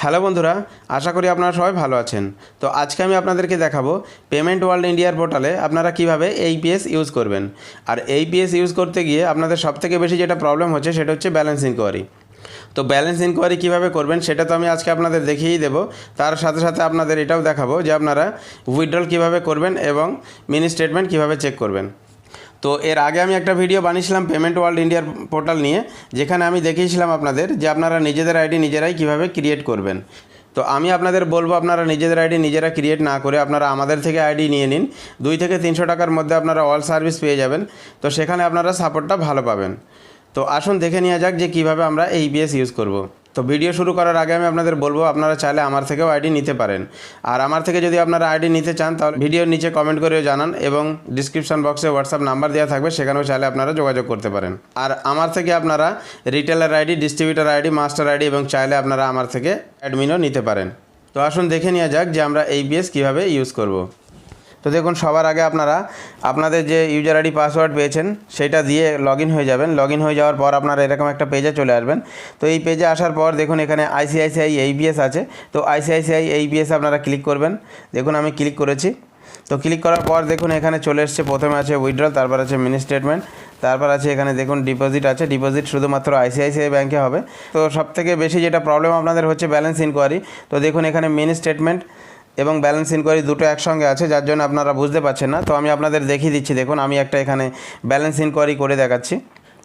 Hello বন্ধুরা, আশা করি আপনারা সবাই ভালো আছেন। তো আজকে আমি আপনাদেরকে দেখাবো পেমেন্ট ওয়ার্ল্ড ইন্ডিয়ার পোর্টালে আপনারা কিভাবে AEPS ইউজ করবেন। আর AEPS ইউজ করতে গিয়ে আপনাদের সবথেকে বেশি যেটা প্রবলেম হচ্ছে সেটা হচ্ছে ব্যালেন্স ইনকোয়ারি। তো ব্যালেন্স ইনকোয়ারি কীভাবে করবেন সেটা তো আমি আজকে আপনাদের দেখিয়েই দেবো। তার সাথে সাথে আপনাদের এটাও দেখাবো যে আপনারা উইথড্রল কীভাবে করবেন এবং মিনি স্টেটমেন্ট কীভাবে চেক করবেন। তো এর আগে আমি একটা ভিডিও বানিয়েছিলাম পেমেন্ট ওয়ার্ল্ড ইন্ডিয়ার পোর্টাল নিয়ে, যেখানে আমি দেখিয়েছিলাম আপনাদের যে আপনারা নিজেদের আইডি নিজেরাই কীভাবে ক্রিয়েট করবেন। তো আমি আপনাদের বলবো আপনারা নিজেদের আইডি নিজেরা ক্রিয়েট না করে আপনারা আমাদের থেকে আইডি নিয়ে নিন। 2 থেকে 300 টাকার মধ্যে আপনারা অল সার্ভিস পেয়ে যাবেন। তো সেখানে আপনারা সাপোর্টটা ভালো পাবেন। তো আসুন দেখে নেওয়া যাক যে কীভাবে আমরা AEPS ইউজ করব। তো ভিডিও শুরু করার আগে আমি আপনাদের বলবো আপনারা চাইলে আমার থেকেও আইডি নিতে পারেন। আর আমার থেকে যদি আপনারা আইডি নিতে চান তাহলে ভিডিওর নিচে কমেন্ট করেও জানান, এবং ডিসক্রিপশন বক্সে হোয়াটসঅ্যাপ নাম্বার দেওয়া থাকবে, সেখানেও চাইলে আপনারা যোগাযোগ করতে পারেন। আর আমার থেকে আপনারা retailer ID, distributor ID, master ID এবং চাইলে আপনারা আমার থেকে অ্যাডমিনও নিতে পারেন। তো আসুন দেখে নেওয়া যাক যে আমরা AEPS কীভাবে ইউজ করব। তো দেখুন, সবার আগে আপনারা আপনাদের যে ইউজার আইডি পাসওয়ার্ড পেয়েছেন সেটা দিয়ে লগ ইন হয়ে যাবেন। লগ ইন হয়ে যাওয়ার পর আপনারা এরকম একটা পেজে চলে আসবেন। তো এই পেজে আসার পর দেখুন এখানে ICICI AEPS আছে। তো ICICI AEPS আপনারা ক্লিক করবেন। দেখুন আমি ক্লিক করেছি। তো ক্লিক করার পর দেখুন এখানে চলে এসছে, প্রথমে আছে উইথড্রল, তারপর আছে মিনি স্টেটমেন্ট, তারপর আছে এখানে দেখুন ডিপোজিট আছে। ডিপোজিট শুধুমাত্র ICICI ব্যাঙ্কে হবে। তো সবথেকে বেশি যেটা প্রবলেম আপনাদের হচ্ছে ব্যালেন্স ইনকোয়ারি। তো দেখুন এখানে মিনি স্টেটমেন্ট এবং ব্যালেন্স ইনকোয়ারি দুটো একসঙ্গে আছে, যার জন্য আপনারা বুঝতে পারছেন না। তো আমি আপনাদের দেখিয়ে দিচ্ছি। দেখুন আমি একটা এখানে ব্যালেন্স ইনকোয়ারি করে দেখাচ্ছি।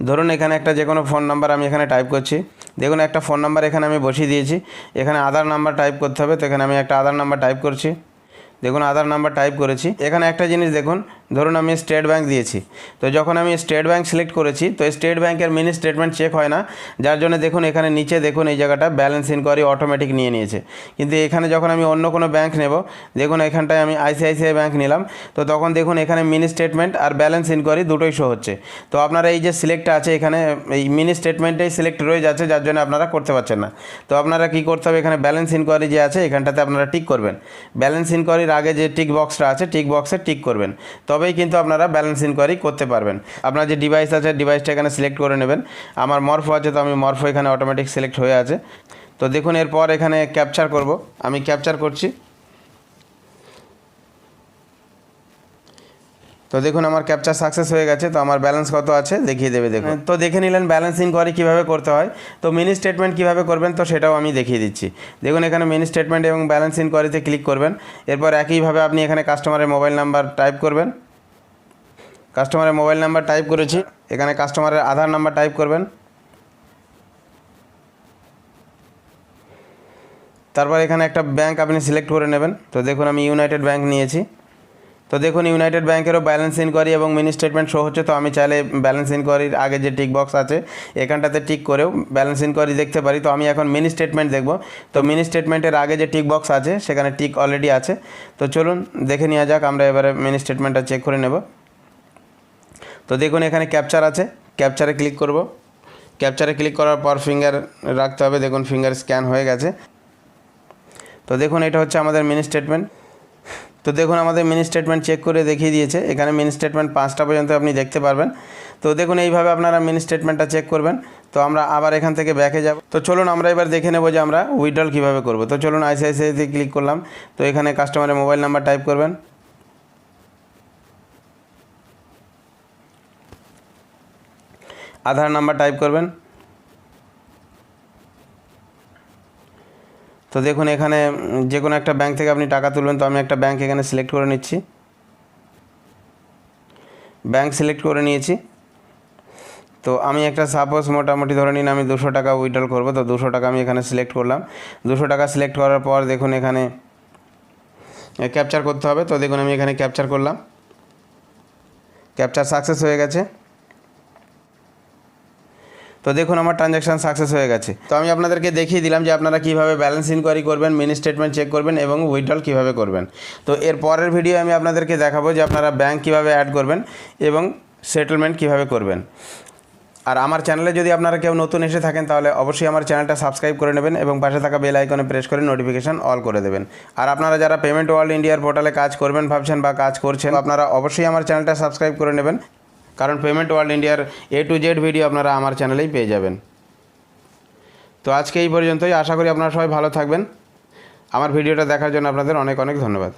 ধরুন এখানে একটা যে কোনো ফোন নাম্বার আমি এখানে টাইপ করছি। দেখুন একটা ফোন নাম্বার এখানে আমি বসিয়ে দিয়েছি। এখানে আধার নাম্বার টাইপ করতে হবে। তো এখানে আমি একটা আধার নাম্বার টাইপ করছি। দেখুন আধার নাম্বার টাইপ করেছি। এখানে একটা জিনিস দেখুন, ধরুন আমি স্টেট ব্যাঙ্ক দিয়েছি। তো যখন আমি স্টেট ব্যাঙ্ক সিলেক্ট করেছি তো স্টেট ব্যাঙ্কের মিনি স্টেটমেন্ট চেক হয় না, যার জন্য দেখুন এখানে নিচে দেখুন এই জায়গাটা ব্যালেন্স ইনকোয়ারি অটোমেটিক নিয়ে নিয়েছে। কিন্তু এখানে যখন আমি অন্য কোনো ব্যাঙ্ক নেব, দেখুন এখানটায় আমি ICICI ব্যাঙ্ক নিলাম। তো তখন দেখুন এখানে মিনি স্টেটমেন্ট আর ব্যালেন্স ইনকোয়ারি দুটোই শো হচ্ছে। তো আপনারা এই যে সিলেক্টটা আছে এখানে এই মিনি স্টেটমেন্টেই সিলেক্ট রয়ে যাচ্ছে, যার জন্য আপনারা করতে পারছেন না। তো আপনারা কী করতে হবে, এখানে ব্যালেন্স ইনকোয়ারি যে আছে এখানটাতে আপনারা টিক করবেন। ব্যালেন্স ইনকোয়ারির আগে যে টিক বক্সটা আছে টিক বক্সে টিক করবেন, তবেই কিন্তু আপনারা ব্যালেন্স ইনকোয়ারি করতে পারবেন। আপনার যে ডিভাইস আছে ডিভাইসটা এখানে সিলেক্ট করে নেবেন। আমার মরফো আছে, তো আমি মরফো এখানে অটোমেটিক সিলেক্ট হয়ে আছে। তো দেখুন এরপর এখানে ক্যাপচার করব, আমি ক্যাপচার করছি। তো দেখুন আমার ক্যাপচার সাকসেস হয়ে গেছে। তো আমার ব্যালেন্স কত আছে দেখিয়ে দেবে। দেখুন তো দেখে নিলেন ব্যালেন্স ইনকোয়ারি কীভাবে করতে হয়। তো মিনি স্টেটমেন্ট কীভাবে করবেন তো সেটাও আমি দেখিয়ে দিচ্ছি। দেখুন এখানে মিনি স্টেটমেন্ট এবং ব্যালেন্স ইনকোয়ারিতে ক্লিক করবেন। এরপর একইভাবে আপনি এখানে কাস্টমারের মোবাইল নাম্বার টাইপ করবেন। কাস্টমারের মোবাইল নাম্বার টাইপ করেছি। এখানে কাস্টমারের আধার নাম্বার টাইপ করবেন। তারপর এখানে একটা ব্যাঙ্ক আপনি সিলেক্ট করে নেবেন। তো দেখুন আমি ইউনাইটেড ব্যাঙ্ক নিয়েছি। তো দেখুন ইউনাইটেড ব্যাঙ্কেরও ব্যালেন্স ইনকোয়ারি এবং মিনি স্টেটমেন্ট শো হচ্ছে। তো আমি চাইলে ব্যালেন্স ইনকোয়ারির আগে যে টিক বক্স আছে এখানটাতে টিক করেও ব্যালেন্স ইনকোয়ারি দেখতে পারি। তো আমি এখন মিনি স্টেটমেন্ট দেখব। তো মিনি স্টেটমেন্টের আগে যে টিক বক্স আছে সেখানে টিক অলরেডি আছে। তো চলুন দেখে নেওয়া যাক। আমরা এবারে মিনি স্টেটমেন্টটা চেক করে নেব। তো দেখুন এখানে ক্যাপচার আছে, ক্যাপচারে ক্লিক করব। ক্যাপচারে ক্লিক করার পর ফিঙ্গার রাখতে হবে। দেখুন ফিঙ্গার স্ক্যান হয়ে গেছে। তো দেখুন এটা হচ্ছে আমাদের মিনি স্টেটমেন্ট। তো দেখুন আমাদের মিনি স্টেটমেন্ট চেক করে দেখিয়ে দিয়েছে। এখানে মিনি স্টেটমেন্ট 5টা পর্যন্ত আপনি দেখতে পারবেন। তো দেখুন এইভাবে আপনারা মিনি স্টেটমেন্টটা চেক করবেন। তো আমরা আবার এখান থেকে ব্যাকে যাব। তো চলুন আমরা এবার দেখে নেব যে আমরা উইথড্রল কীভাবে করব। তো চলুন ICICIতে ক্লিক করলাম। তো এখানে কাস্টমারের মোবাইল নাম্বার টাইপ করবেন। আধার নাম্বার টাইপ করবেন। তো দেখুন এখানে যে কোনো একটা ব্যাঙ্ক থেকে আপনি টাকা তুলবেন। তো আমি একটা ব্যাঙ্ক এখানে সিলেক্ট করে নিচ্ছি। ব্যাঙ্ক সিলেক্ট করে নিয়েছি। তো আমি একটা সাপোজ মোটামুটি ধরে নিন আমি 200 টাকা উইথড্রল করব। তো 200 টাকা আমি এখানে সিলেক্ট করলাম। 200 টাকা সিলেক্ট করার পর দেখুন এখানে ক্যাপচার করতে হবে। তো দেখুন আমি এখানে ক্যাপচার করলাম। ক্যাপচার সাকসেস হয়ে গেছে। তো দেখুন আমার ট্রানজ্যাকশান সাকসেস হয়ে গেছে। তো আমি আপনাদেরকে দেখিয়ে দিলাম যে আপনারা কীভাবে ব্যালেন্স ইনকোয়ারি করবেন, মিনি স্টেটমেন্ট চেক করবেন এবং উইথড্রল কীভাবে করবেন। তো এর পরের ভিডিও আমি আপনাদেরকে দেখাবো যে আপনারা ব্যাঙ্ক কীভাবে অ্যাড করবেন এবং সেটেলমেন্ট কীভাবে করবেন। আর আমার চ্যানেলে যদি আপনারা কেউ নতুন এসে থাকেন তাহলে অবশ্যই আমার চ্যানেলটা সাবস্ক্রাইব করে নেবেন এবং পাশে থাকা বেল আইকনে প্রেস করে নোটিফিকেশান অল করে দেবেন। আর আপনারা যারা পেমেন্ট ওয়ার্ল্ড ইন্ডিয়ার পোর্টালে কাজ করবেন ভাবছেন বা কাজ করছেন, আপনারা অবশ্যই আমার চ্যানেলটা সাবস্ক্রাইব করে নেবেন, কারণ পেমেন্ট ওয়ার্ল্ড ইন্ডিয়ার A to Z ভিডিও আপনারা আমার চ্যানেলেই পেয়ে যাবেন। তো আজকে এই পর্যন্তই। আশা করি আপনারা সবাই ভালো থাকবেন। আমার ভিডিওটা দেখার জন্য আপনাদের অনেক অনেক ধন্যবাদ।